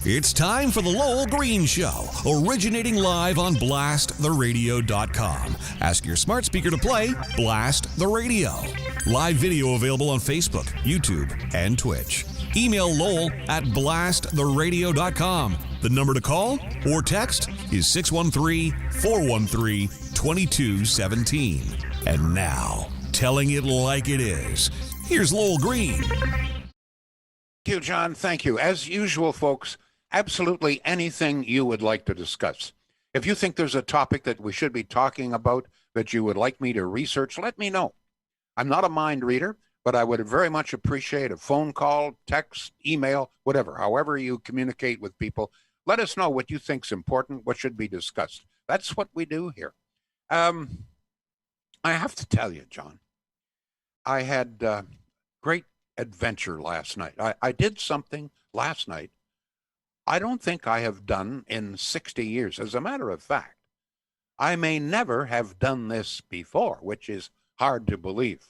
It's time for the Lowell Green Show, originating live on blasttheradio.com. Ask your smart speaker to play Blast the Radio. Live video available on Facebook, YouTube, and Twitch. Email Lowell at blasttheradio.com. The number to call or text is 613-413-2217. And now, telling it like it is, here's Lowell Green. Thank you, John. Thank you. As usual, folks, absolutely anything you would like to discuss. If you think there's a topic that we should be talking about that you would like me to research, let me know. I'm not a mind reader, but I would very much appreciate a phone call, text, email, whatever. However you communicate with people, let us know what you think's important, what should be discussed. That's what we do here. I have to tell you, John, I had great adventure last night. I did something last night I don't think I have done in 60 years. As a matter of fact, I may never have done this before, which is hard to believe.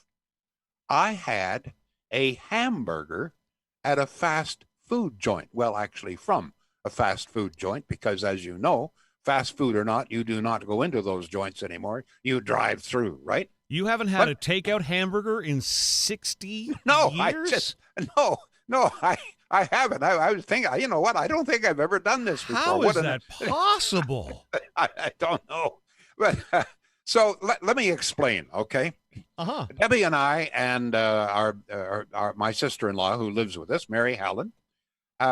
I had a hamburger at a fast food joint. Well, actually from a fast food joint, because as you know, fast food or not, you do not go into those joints anymore. You drive through, right? You haven't had a takeout hamburger in 60 years? No, I haven't. I was thinking, you know what? I don't think I've ever done this before. How is that possible? I don't know. But so let me explain, okay? Uh-huh. Debbie and I and my sister-in-law who lives with us, Mary Helen.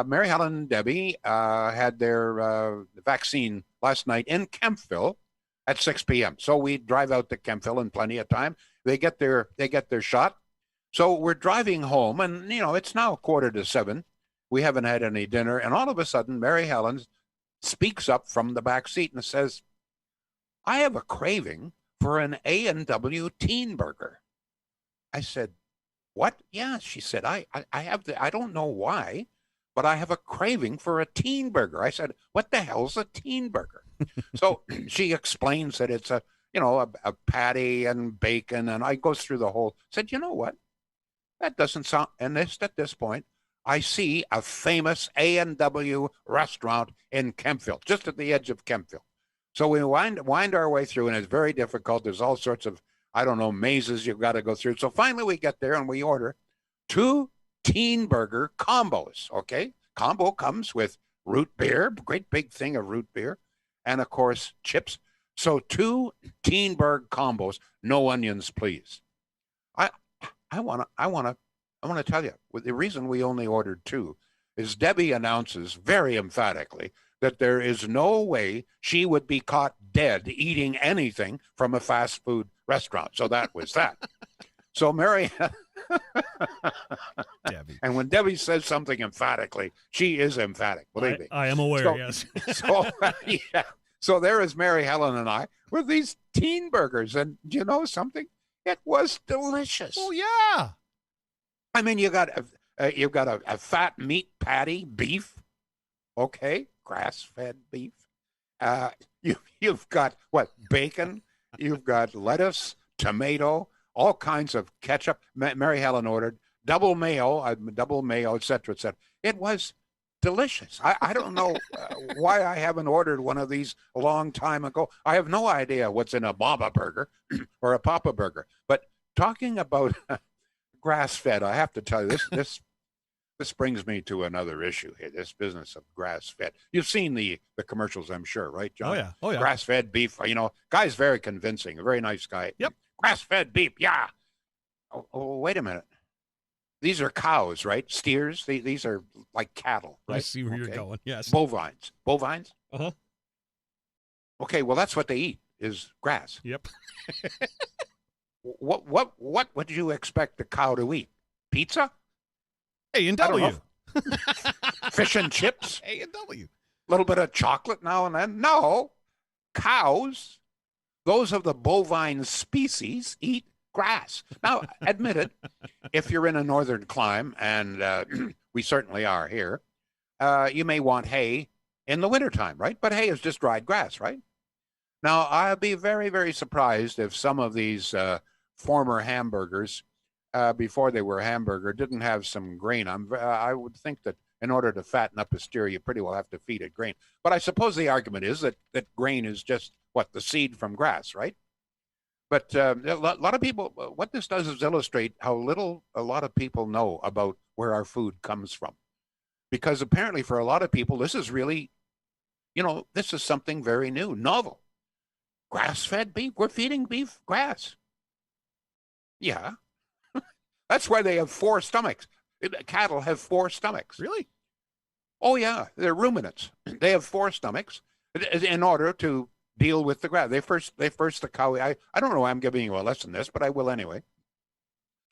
Mary Helen and Debbie had their vaccine last night in Kempville at 6 p.m. So we drive out to Kempville in plenty of time. They get their shot. So we're driving home, and, you know, it's now 6:45. We haven't had any dinner, and all of a sudden, Mary Helen speaks up from the back seat and says, I have a craving for an A&W teen burger. I said, what? Yeah, she said, I don't know why, but I have a craving for a teen burger. I said, what the hell's a teen burger? So she explains that it's a patty and bacon, and I goes through the whole, said, you know what? That doesn't sound, and at this point, I see a famous A&W restaurant in Kempville, just at the edge of Kempville. So we wind our way through, and it's very difficult. There's all sorts of, mazes you've got to go through. So finally we get there, and we order 2 teen burger combos, okay? Combo comes with root beer, great big thing of root beer, and, of course, chips. So 2 teen burger combos, no onions, please. I want to tell you, the reason we only ordered 2 is Debbie announces very emphatically that there is no way she would be caught dead eating anything from a fast food restaurant. So that was that. So Mary, Debbie. And when Debbie says something emphatically, she is emphatic, believe me. I am aware, yes. Yeah. So there is Mary Helen and I with these teen burgers. And do you know something? It was delicious. Oh, yeah. I mean, you've got a fat meat patty, beef, okay, grass-fed beef. You've got, bacon? You've got lettuce, tomato, all kinds of ketchup. Mary Helen ordered double mayo, et cetera, et cetera. It was delicious. I don't know why I haven't ordered one of these a long time ago. I have no idea what's in a Baba burger or a Papa burger. But talking about grass-fed, I have to tell you, this brings me to another issue here, this business of grass-fed. You've seen the commercials, I'm sure, right, John? Oh, yeah. Grass-fed beef, guy's very convincing, a very nice guy. Yep. Grass-fed beef, yeah. Oh, wait a minute. These are cows, right? Steers. These are like cattle, right? I see where you're going. Yes. Bovines. Uh-huh. Okay, well, that's what they eat is grass. Yep. What would you expect the cow to eat? Pizza? A&W. Fish and chips? A&W. A little bit of chocolate now and then? No. Cows, those of the bovine species, eat grass. Now, admit it, if you're in a northern clime, and we certainly are here, you may want hay in the wintertime, right? But hay is just dried grass, right? Now, I'd be very, very surprised if some of these former hamburgers, before they were hamburger, didn't have some grain. I would think that in order to fatten up a steer, you pretty well have to feed it grain. But I suppose the argument is that grain is just what, the seed from grass, right? But a lot of people, what this does is illustrate how little a lot of people know about where our food comes from. Because apparently for a lot of people, this is really, this is something very new, novel. Grass-fed beef. We're feeding beef grass. Yeah. That's why they have 4 stomachs. Cattle have 4 stomachs. Really? Oh, yeah. They're ruminants. They have 4 stomachs in order to deal with the grass. They first the cow. I don't know why I'm giving you a lesson in this, but I will anyway.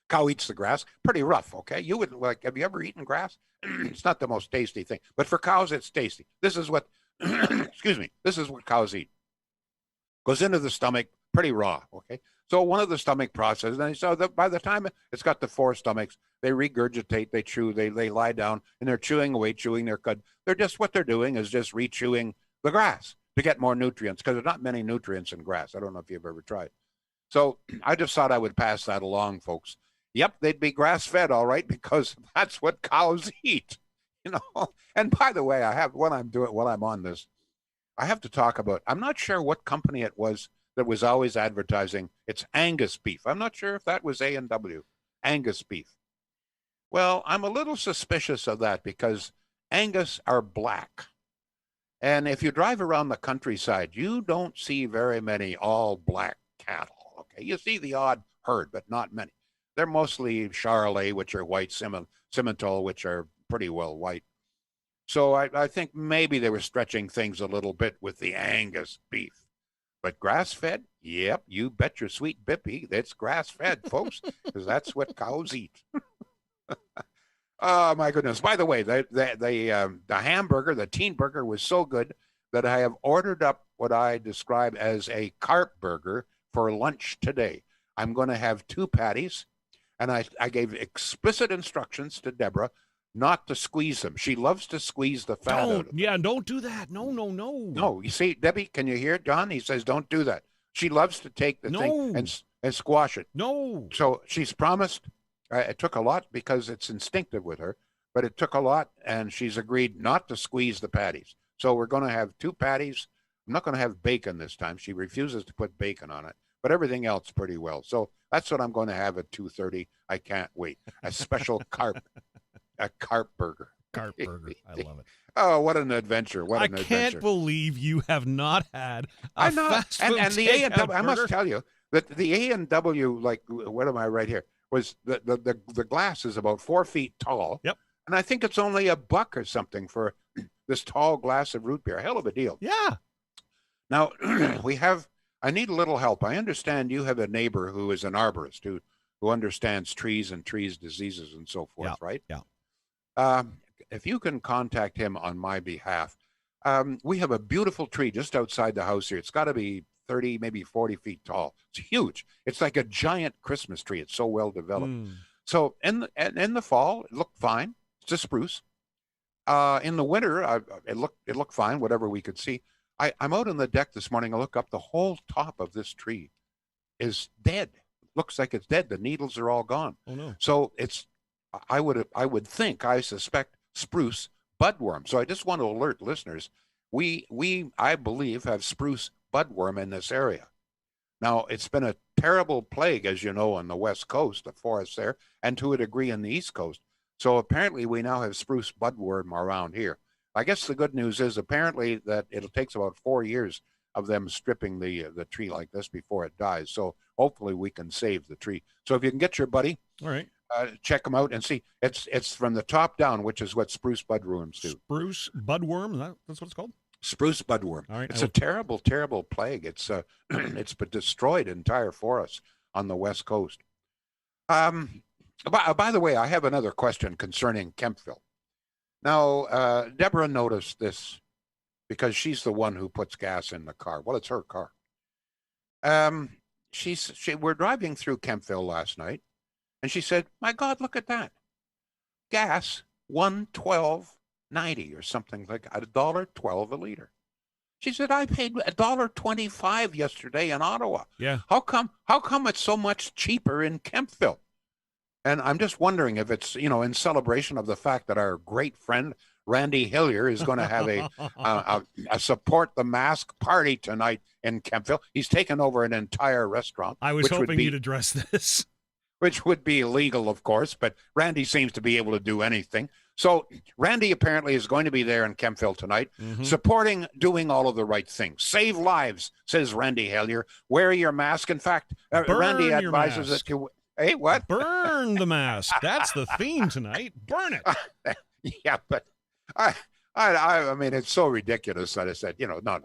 Cow eats the grass. Pretty rough, okay? You would have you ever eaten grass? It's not the most tasty thing. But for cows, it's tasty. This is what, excuse me, this is what cows eat. Goes into the stomach, pretty raw, okay? So one of the stomach processes, and so by the time it's got the 4 stomachs, they regurgitate, they chew, they lie down, and they're chewing away, chewing their cud. They're just, what they're doing is just re-chewing the grass to get more nutrients, because there's not many nutrients in grass. I don't know if you've ever tried. So I just thought I would pass that along, folks. Yep, they'd be grass-fed, all right, because that's what cows eat, And by the way, while I'm on this, I have to talk about, I'm not sure what company it was that was always advertising it's Angus beef. I'm not sure if that was A&W, Angus beef. Well, I'm a little suspicious of that because Angus are black. And if you drive around the countryside, you don't see very many all black cattle. Okay, you see the odd herd, but not many. They're mostly Charolais, which are white, Simmental, which are pretty well white. So I think maybe they were stretching things a little bit with the Angus beef. But grass-fed, yep, you bet your sweet bippy, it's grass-fed, folks, because that's what cows eat. Oh, my goodness. By the way, the hamburger, the teen burger, was so good that I have ordered up what I describe as a carp burger for lunch today. I'm going to have 2 patties, and I gave explicit instructions to Deborah not to squeeze them. She loves to squeeze the fat out of them. Yeah, don't do that. No. No, you see, Debbie, can you hear it, John? He says, don't do that. She loves to take the thing and squash it. No. So she's promised. It took a lot because it's instinctive with her, but it took a lot, and she's agreed not to squeeze the patties. So we're going to have 2 patties. I'm not going to have bacon this time. She refuses to put bacon on it, but everything else pretty well. So that's what I'm going to have at 2:30. I can't wait. A special carp burger. Carp burger. I love it. Oh, what an adventure. I can't believe you have not had a fast food and the A&W, I must tell you that the A&W, like, what am I right here, was the glass is about 4 feet tall. Yep. And I think it's only $1 or something for this tall glass of root beer. Hell of a deal. Yeah. Now, I need a little help. I understand you have a neighbor who is an arborist who understands trees and trees diseases and so forth, right? Yeah. If you can contact him on my behalf, we have a beautiful tree just outside the house here. It's got to be 30, maybe 40 feet tall. It's huge. It's like a giant Christmas tree. It's so well developed. So in the fall, it looked fine. It's a spruce. In the winter, it looked fine, whatever we could see. I'm out on the deck this morning. I look up. The whole top of this tree is dead. Looks like it's dead. The needles are all gone. Oh no! So I would think, I suspect, spruce budworm. So I just want to alert listeners. I believe, have spruce budworm in this area. Now, it's been a terrible plague, as you know, on the West Coast, the forests there, and to a degree on the East Coast. So apparently we now have spruce budworm around here. I guess the good news is apparently that it takes about 4 years of them stripping the tree like this before it dies. So hopefully we can save the tree. So if you can get your buddy, all right, check them out and see. It's from the top down, which is what spruce budworms do. Spruce budworm, that's what it's called? Spruce budworm. All right, it's a terrible, terrible plague. It's destroyed entire forests on the West Coast. By the way, I have another question concerning Kempville. Now, Deborah noticed this because she's the one who puts gas in the car. Well, it's her car. We're driving through Kempville last night, and she said, "My God, look at that! Gas, $1.12.90 or something like $1.12 a liter." She said, "I paid $1.25 yesterday in Ottawa. Yeah. How come it's so much cheaper in Kempville?" And I'm just wondering if it's, in celebration of the fact that our great friend Randy Hillier is going to have a support the mask party tonight in Kempville. He's taken over an entire restaurant. I was hoping you'd address this. Which would be illegal, of course, but Randy seems to be able to do anything. So Randy apparently is going to be there in Kempville tonight, supporting doing all of the right things. Save lives, says Randy Hillier. Wear your mask. In fact, Randy advises it to... Hey, what? Burn the mask. That's the theme tonight. Burn it. Yeah, but I mean, it's so ridiculous that I said, no,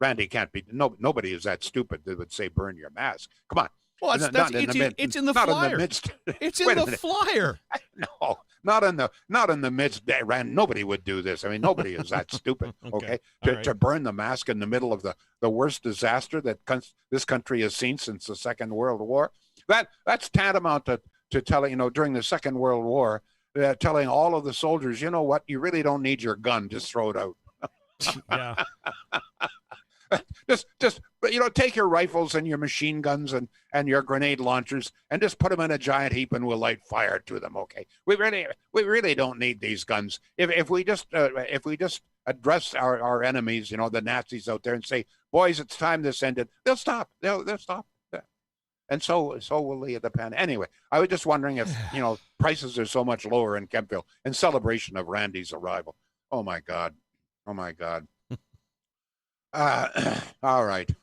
Randy can't be... nobody is that stupid that would say burn your mask. Come on. Well, it's in the flyer. It's in the flyer. No, not in the midst. Rand, nobody would do this. I mean, nobody is that stupid. Okay, to burn the mask in the middle of the worst disaster that this country has seen since the Second World War. That's tantamount to telling, during the Second World War, telling all of the soldiers, you know what, you really don't need your gun, just throw it out. Yeah. Just take your rifles and your machine guns and your grenade launchers and just put them in a giant heap and we'll light fire to them. Okay, we really don't need these guns. If we just address our enemies, the Nazis out there, and say, boys, it's time this ended, they'll stop. They'll stop. And so will the pan. Anyway, I was just wondering if prices are so much lower in Kempville in celebration of Randy's arrival. Oh my God. All right.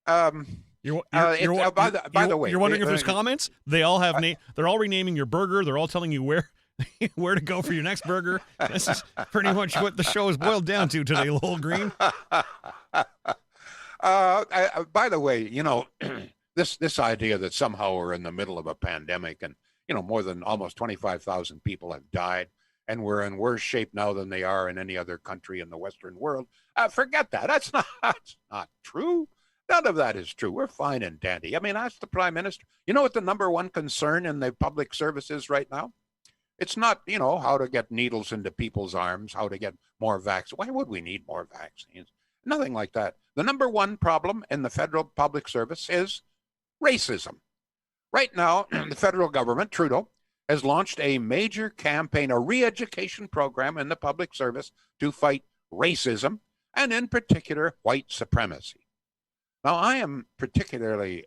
By the way, you're wondering if there's comments? They all have they're all renaming your burger. They're all telling you where to go for your next burger. This is pretty much what the show is boiled down to today, Lowell Green. By the way, this idea that somehow we're in the middle of a pandemic and more than almost 25,000 people have died. And we're in worse shape now than they are in any other country in the Western world. Forget that. That's not true. None of that is true. We're fine and dandy. I mean, ask the Prime Minister. You know what the number one concern in the public service is right now? It's not, how to get needles into people's arms, how to get more vaccines. Why would we need more vaccines? Nothing like that. The number one problem in the federal public service is racism. Right now, the federal government, Trudeau, has launched a major campaign, a re-education program in the public service to fight racism, and in particular, white supremacy. Now, I am particularly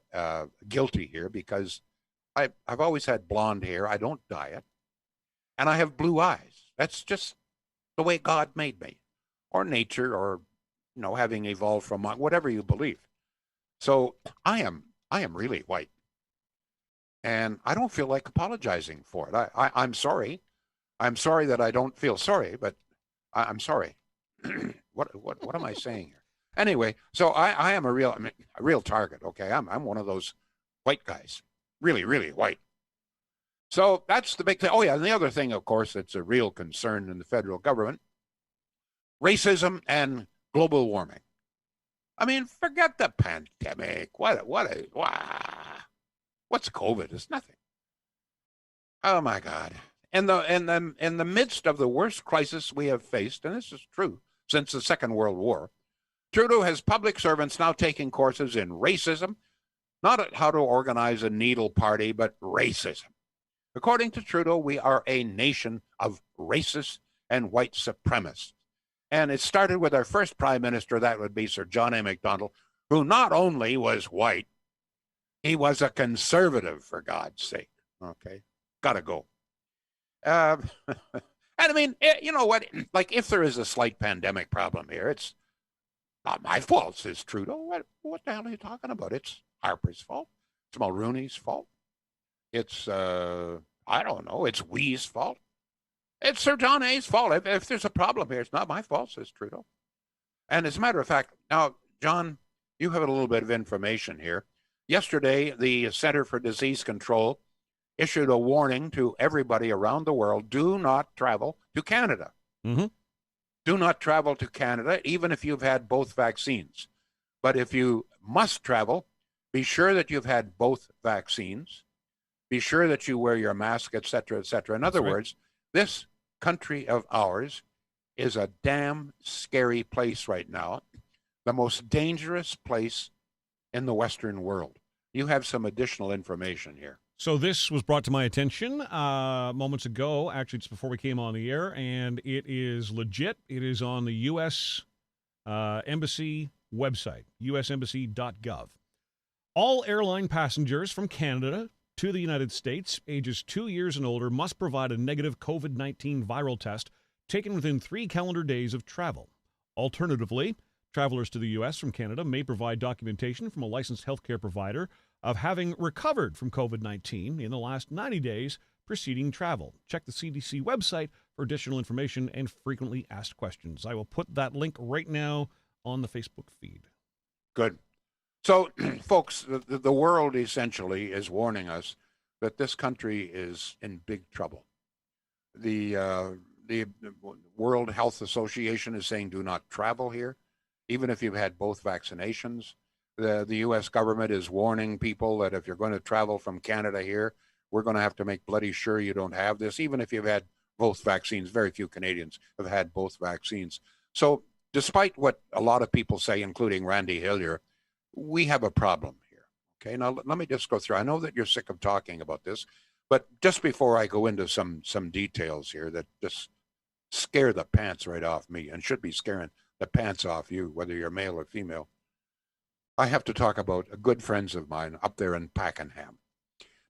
guilty here because I've always had blonde hair. I don't dye it. And I have blue eyes. That's just the way God made me, or nature, or, having evolved from whatever you believe. So I am really white. And I don't feel like apologizing for it. I'm sorry. I'm sorry that I don't feel sorry, but I'm sorry. What am I saying here? Anyway, so I am a real target. Okay, I'm one of those white guys, really, really white. So that's the big thing. Oh yeah, and the other thing, of course, that's a real concern in the federal government: racism and global warming. I mean, forget the pandemic. What's COVID? It's nothing. Oh my God! In the midst of the worst crisis we have faced, and this is true since the Second World War, Trudeau has public servants now taking courses in racism, not at how to organize a needle party, but racism. According to Trudeau, we are a nation of racists and white supremacists. And it started with our first prime minister, that would be Sir John A. Macdonald, who not only was white, he was a conservative, for God's sake. Okay, gotta go. And I mean, you know what? Like, if there is a slight pandemic problem here, it's not my fault, says Trudeau. What the hell are you talking about? It's Harper's fault. It's Mulroney's fault. It's, I don't know, it's we's fault. It's Sir John A.'s fault. If there's a problem here, it's not my fault, says Trudeau. And as a matter of fact, now, John, you have a little bit of information here. Yesterday, the Center for Disease Control issued a warning to everybody around the world: do not travel to Canada. Mm-hmm. Do not travel to Canada, even if you've had both vaccines. But if you must travel, be sure that you've had both vaccines. Be sure that you wear your mask, et cetera, et cetera. In other words, this country of ours is a damn scary place right now, the most dangerous place in the Western world. You have some additional information here. So this was brought to my attention moments ago, actually just before we came on the air, and it is legit. It is on the U.S. Embassy website, usembassy.gov. All airline passengers from Canada to the United States, ages 2 years and older, must provide a negative COVID-19 viral test taken within 3 calendar days of travel. Alternatively, travelers to the U.S. from Canada may provide documentation from a licensed healthcare provider of having recovered from COVID-19 in the last 90 days preceding travel. Check the CDC website for additional information and frequently asked questions. I will put that link right now on the Facebook feed. Good. So, folks, the world essentially is warning us that this country is in big trouble. The World Health Association is saying do not travel here, even if you've had both vaccinations. The U.S. government is warning people that if you're going to travel from Canada here, we're going to have to make bloody sure you don't have this, even if you've had both vaccines. Very few Canadians have had both vaccines. So despite what a lot of people say, including Randy Hillier, we have a problem here. Okay, now let me just go through. I know that you're sick of talking about this, but just before I go into some details here that just scare the pants right off me and should be scaring the pants off you, whether you're male or female, I have to talk about good friends of mine up there in Pakenham.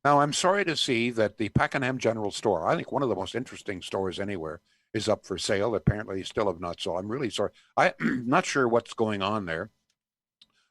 Now, I'm sorry to see that the Pakenham General Store, I think one of the most interesting stores anywhere, is up for sale. Apparently, they still have not sold. I'm really sorry. I'm not sure what's going on there.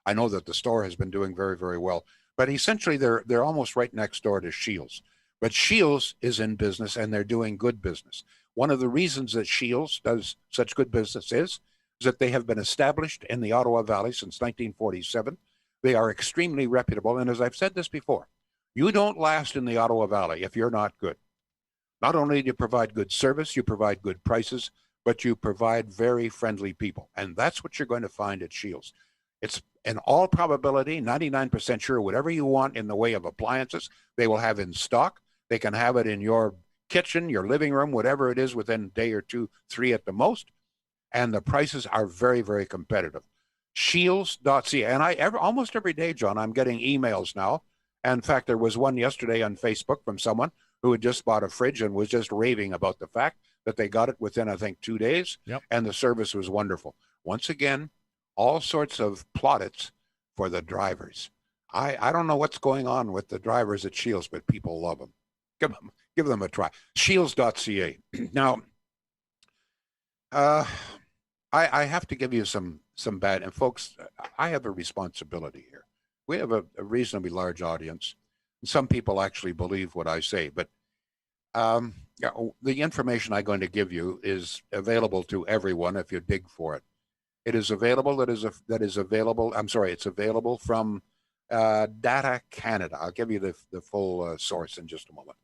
I know that the store has been doing very, very well, but essentially they're almost right next door to Shields. But Shields is in business and they're doing good business. One of the reasons that Shields does such good business is that they have been established in the Ottawa Valley since 1947. They are extremely reputable. And as I've said this before, you don't last in the Ottawa Valley if you're not good. Not only do you provide good service, you provide good prices, but you provide very friendly people. And that's what you're going to find at Shields. It's in all probability, 99% sure, whatever you want in the way of appliances, they will have in stock. They can have it in your kitchen, your living room, whatever it is, within a day or 2, 3 at the most. And the prices are very, very competitive. Shields.ca. And almost every day, John, I'm getting emails now. And in fact, there was one yesterday on Facebook from someone who had just bought a fridge and was just raving about the fact that they got it within, I think, 2 days. Yep. And the service was wonderful. Once again, all sorts of plaudits for the drivers. I don't know what's going on with the drivers at Shields, but people love them. Give them a try. Shields.ca. Now, I have to give you some bad, and folks, I have a responsibility here. We have a reasonably large audience. Some people actually believe what I say, but the information I'm going to give you is available to everyone if you dig for it. It is available. It's available from Data Canada. I'll give you the full source in just a moment.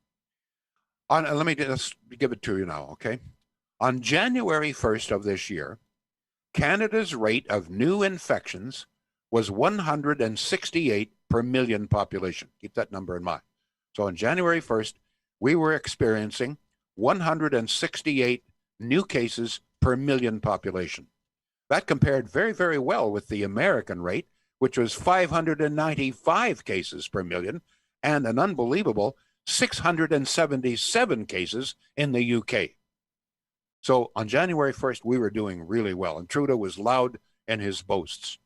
Let me just give it to you now, okay? On January 1st of this year, Canada's rate of new infections was 168 per million population. Keep that number in mind. So on January 1st, we were experiencing 168 new cases per million population. That compared very, very well with the American rate, which was 595 cases per million, and an unbelievable 677 cases in the UK. So on January 1st, we were doing really well, and Trudeau was loud in his boasts.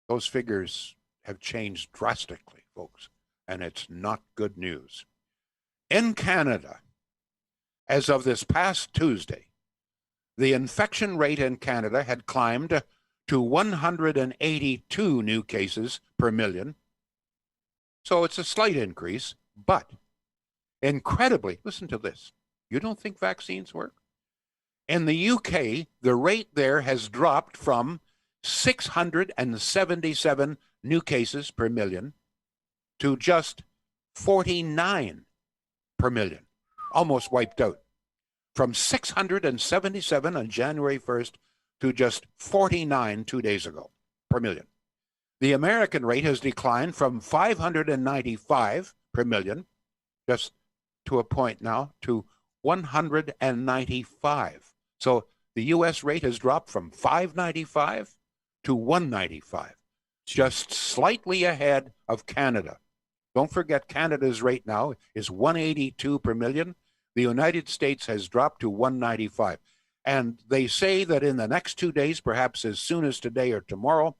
Those figures have changed drastically, folks, and it's not good news. In Canada, as of this past Tuesday, the infection rate in Canada had climbed to 182 new cases per million. So it's a slight increase, but incredibly, listen to this. You don't think vaccines work? In the UK, the rate there has dropped from 677 new cases per million to just 49 per million, almost wiped out. From 677 on January 1st to just 49 2 days ago per million. The American rate has declined from 595 per million, just to a point now, to 195. So the U.S. rate has dropped from 595 to 195, just slightly ahead of Canada. Don't forget Canada's rate now is 182 per million. The United States has dropped to 195. And they say that in the next 2 days, perhaps as soon as today or tomorrow,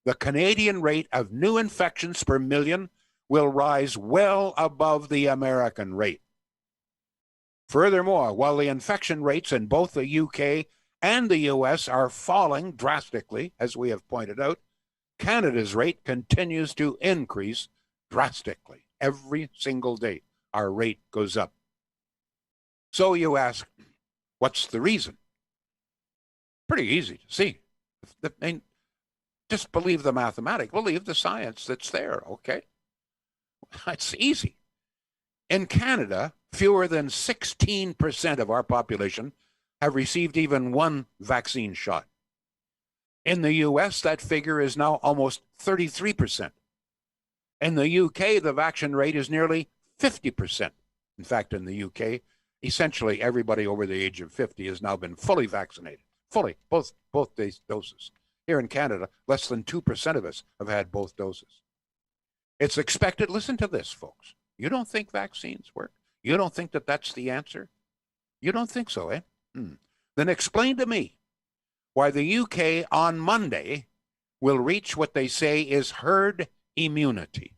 the Canadian rate of new infections per million will rise well above the American rate. Furthermore, while the infection rates in both the UK and the US are falling drastically, as we have pointed out, Canada's rate continues to increase drastically. Every single day, our rate goes up. So you ask, what's the reason? Pretty easy to see. Just believe the mathematics, believe the science that's there, okay? It's easy. In Canada, fewer than 16% of our population have received even one vaccine shot. In the US, that figure is now almost 33%. In the UK, the vaccination rate is nearly 50%. In fact, in the UK, essentially everybody over the age of 50 has now been fully vaccinated. Fully, both these doses. Here in Canada, less than 2% of us have had both doses. It's expected, listen to this, folks. You don't think vaccines work? You don't think that that's the answer? You don't think so, eh? Then explain to me why the UK on Monday will reach what they say is herd immunity.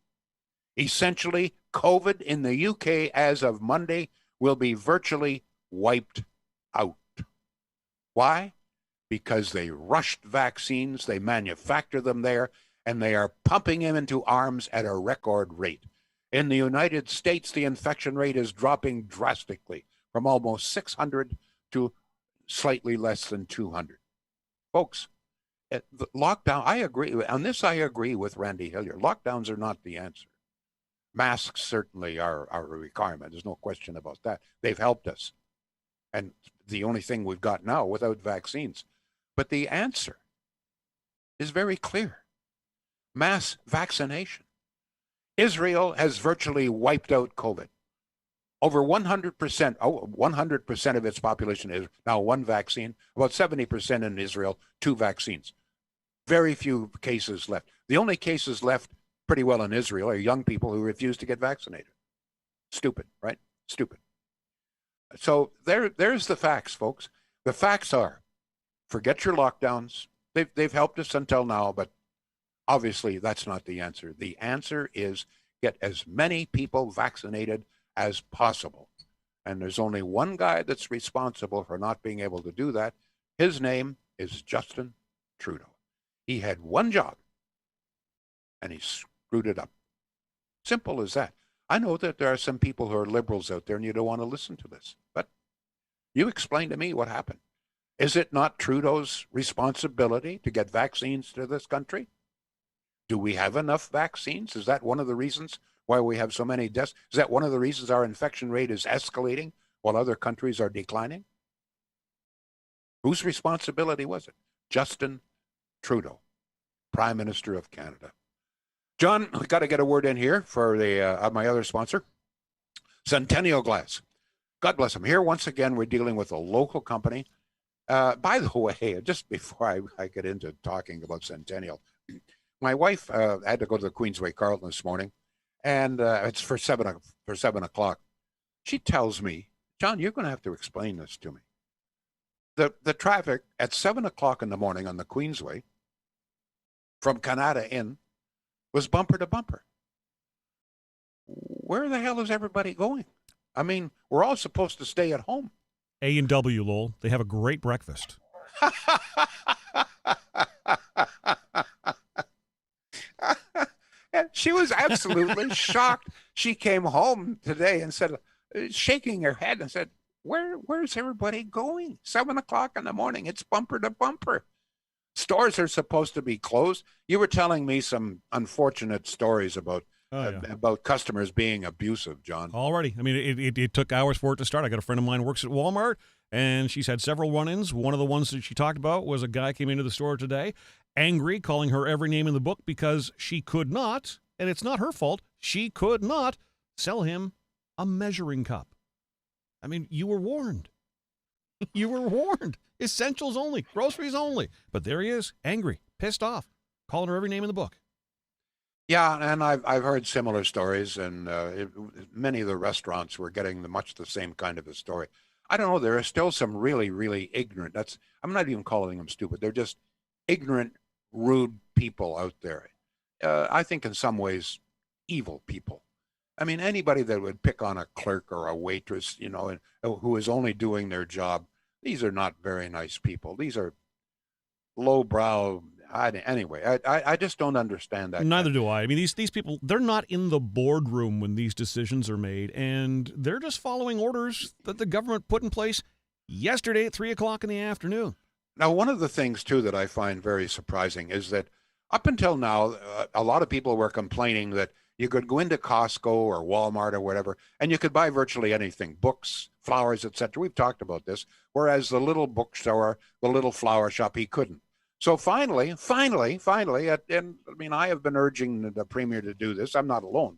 Essentially, COVID in the UK as of Monday will be virtually wiped out. Why? Because they rushed vaccines, they manufacture them there, and they are pumping them into arms at a record rate. In the United States, the infection rate is dropping drastically from almost 600 to slightly less than 200. Folks, the lockdown, I agree. On this, I agree with Randy Hillier. Lockdowns are not the answer. Masks certainly are a requirement. There's no question about that. They've helped us. And the only thing we've got now without vaccines. But the answer is very clear. Mass vaccination. Israel has virtually wiped out COVID. Over 100% of its population is now one vaccine, about 70% in Israel, two vaccines. Very few cases left. The only cases left pretty well in Israel are young people who refuse to get vaccinated. Stupid, right? Stupid. So there's the facts, folks. The facts are, forget your lockdowns. They've helped us until now, but obviously that's not the answer. The answer is get as many people vaccinated as possible. And there's only one guy that's responsible for not being able to do that. His name is Justin Trudeau. He had one job, and he screwed it up. Simple as that. I know that there are some people who are liberals out there, and you don't want to listen to this. But you explain to me what happened. Is it not Trudeau's responsibility to get vaccines to this country? Do we have enough vaccines? Is that one of the reasons why we have so many deaths? Is that one of the reasons our infection rate is escalating while other countries are declining? Whose responsibility was it? Justin Trudeau, Prime Minister of Canada. John, we got to get a word in here for the my other sponsor, Centennial Glass. God bless them. Here, once again, we're dealing with a local company. By the way, just before I get into talking about Centennial, my wife had to go to the Queensway Carlton this morning, and it's for 7 o'clock. She tells me, John, you're going to have to explain this to me. The traffic at 7 o'clock in the morning on the Queensway from Canada in was bumper to bumper. Where the hell is everybody going? I mean, we're all supposed to stay at home. A&W, Lowell. They have a great breakfast. She was absolutely shocked. She came home today and said, shaking her head and said, where's everybody going? 7 o'clock in the morning. It's bumper to bumper. Stores are supposed to be closed. You were telling me some unfortunate stories about customers being abusive, John. Already. I mean, it took hours for it to start. I got a friend of mine who works at Walmart, and she's had several run-ins. One of the ones that she talked about was a guy came into the store today, angry, calling her every name in the book because she could not, and it's not her fault, she could not sell him a measuring cup. I mean, you were warned. You were warned. Essentials only, groceries only. But there he is, angry, pissed off, calling her every name in the book. Yeah, and I've heard similar stories, and many of the restaurants were getting much the same kind of a story. I don't know. There are still some really, really ignorant. I'm not even calling them stupid. They're just ignorant, rude people out there. I think in some ways, evil people. I mean, anybody that would pick on a clerk or a waitress, and who is only doing their job, these are not very nice people. These are lowbrow. Anyway, I just don't understand that kind Neither of. do I. I mean, these people, they're not in the boardroom when these decisions are made, and they're just following orders that the government put in place yesterday at 3 o'clock in the afternoon. Now, one of the things too that I find very surprising is that up until now, a lot of people were complaining that you could go into Costco or Walmart or whatever, and you could buy virtually anything, books, flowers, etc. We've talked about this. Whereas the little bookstore, the little flower shop, he couldn't. So finally, and I mean, I have been urging the premier to do this. I'm not alone.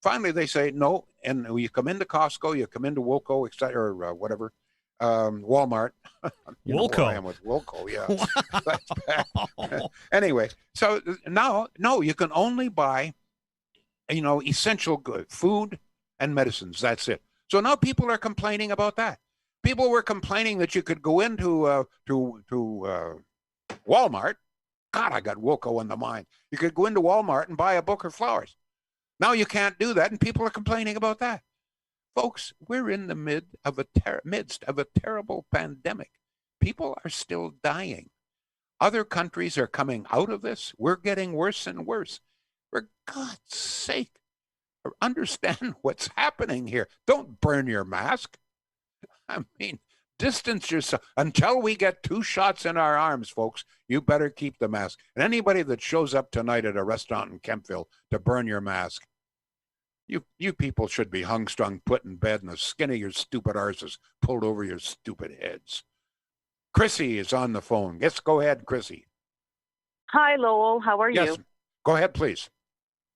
Finally, they say no, and you come into Costco, you come into Wilco, etc., or whatever, Walmart. You know where I am Wilco. with Wilco, yeah. That's bad. Anyway, so now, no, you can only buy, essential good, food and medicines. That's it. So now people are complaining about that. People were complaining that you could go into to Walmart. God, I got Wilco in the mind. You could go into Walmart and buy a book of flowers. Now you can't do that, and people are complaining about that. Folks, we're in the midst of a terrible pandemic. People are still dying. Other countries are coming out of this. We're getting worse and worse. For God's sake, understand what's happening here. Don't burn your mask. I mean, distance yourself until we get 2 shots in our arms, folks. You better keep the mask. And anybody that shows up tonight at a restaurant in Kempville to burn your mask, you people should be hung, strung, put in bed, and the skin of your stupid arses pulled over your stupid heads. Chrissy is on the phone. Yes, go ahead, Chrissy. Hi, Lowell. How are Yes, you? go ahead, please.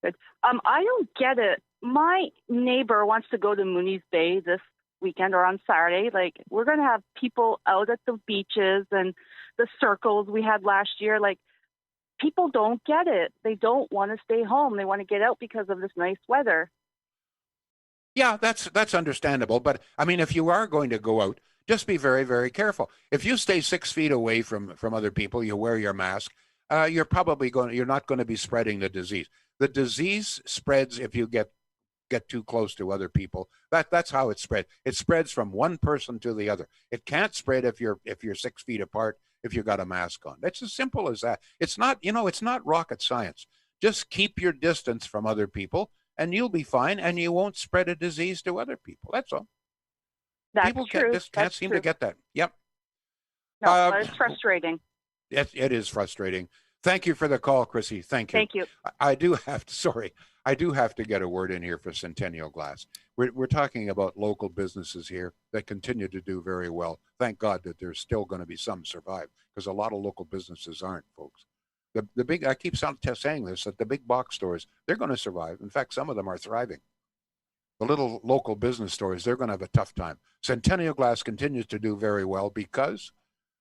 Good. I don't get it. My neighbor wants to go to Mooney's Bay this weekend or on Saturday. Like, we're going to have people out at the beaches and the circles we had last year. Like, people don't get it. They don't want to stay home. They want to get out because of this nice weather. Yeah, that's understandable. But I mean, if you are going to go out, just be very, very careful. If you stay 6 feet away from other people, you wear your mask. You're not going to be spreading the disease. The disease spreads if you get too close to other people. That's how it spreads. It spreads from one person to the other. It can't spread if you're 6 feet apart. If you got a mask on, it's as simple as that. It's not rocket science. Just keep your distance from other people, and you'll be fine, and you won't spread a disease to other people. That's all. That's People true. can't seem to get that. Yep. No, but it's frustrating. It is frustrating. Thank you for the call, Chrissy. Thank you. Thank you. I do have to get a word in here for Centennial Glass. We're talking about local businesses here that continue to do very well. Thank God that there's still going to be some survive, because a lot of local businesses aren't, folks. The big, I keep saying this, that the big box stores, they're going to survive. In fact, some of them are thriving. The little local business stores, they're going to have a tough time. Centennial Glass continues to do very well because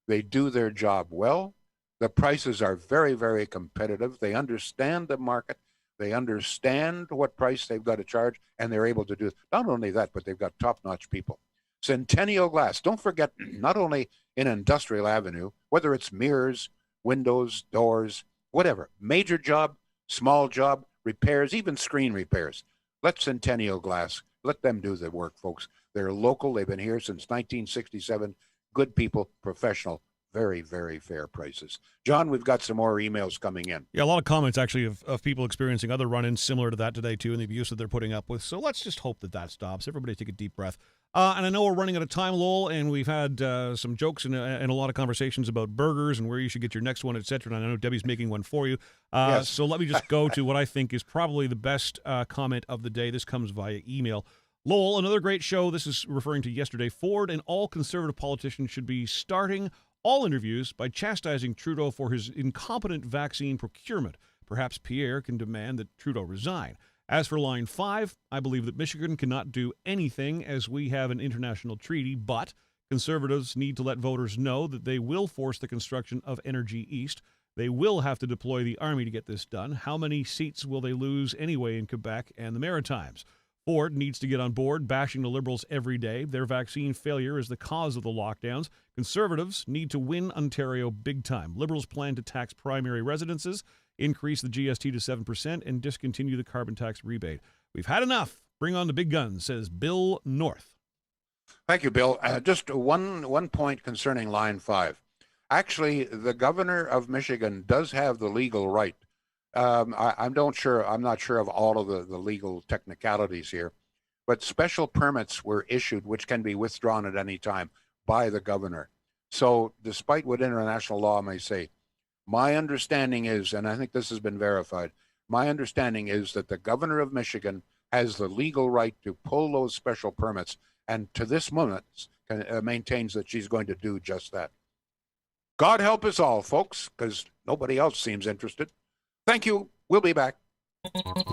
they do their job well. The prices are very, very competitive. They understand the market. They understand what price they've got to charge, and they're able to do it. Not only that, but they've got top-notch people. Centennial Glass, don't forget, not only in Industrial Avenue, whether it's mirrors, windows, doors, whatever, major job, small job, repairs, even screen repairs. Let Centennial Glass, let them do the work, folks. They're local. They've been here since 1967. Good people, professional, very, very fair prices. John, we've got some more emails coming in. Yeah, a lot of comments actually of people experiencing other run-ins similar to that today too, and the abuse that they're putting up with. So let's just hope that stops. Everybody take a deep breath. And I know we're running out of time, Lowell, and we've had some jokes and a lot of conversations about burgers and where you should get your next one, etc. And I know Debbie's making one for you. Yes. So let me just go to what I think is probably the best comment of the day. This comes via email. Lowell, another great show. This is referring to yesterday. Ford and all conservative politicians should be starting all interviews by chastising Trudeau for his incompetent vaccine procurement. Perhaps Pierre can demand that Trudeau resign. As for line 5, I believe that Michigan cannot do anything as we have an international treaty, but conservatives need to let voters know that they will force the construction of Energy East. They will have to deploy the Army to get this done. How many seats will they lose anyway in Quebec and the Maritimes? Ford needs to get on board, bashing the Liberals every day. Their vaccine failure is the cause of the lockdowns. Conservatives need to win Ontario big time. Liberals plan to tax primary residences, increase the GST to 7%, and discontinue the carbon tax rebate. We've had enough. Bring on the big guns, says Bill North. Thank you, Bill. Just one point concerning Line 5. Actually, the governor of Michigan does have the legal right. I'm not sure of all of the legal technicalities here, but special permits were issued, which can be withdrawn at any time by the governor. So despite what international law may say, my understanding is, and I think this has been verified, my understanding is that the governor of Michigan has the legal right to pull those special permits, and to this moment maintains that she's going to do just that. God help us all, folks, because nobody else seems interested. Thank you. We'll be back.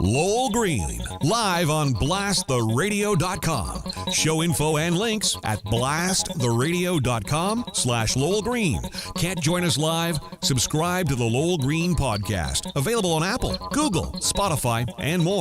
Lowell Green, live on blasttheradio.com. Show info and links at blasttheradio.com/Lowell Green. Can't join us live? Subscribe to the Lowell Green podcast. Available on Apple, Google, Spotify, and more.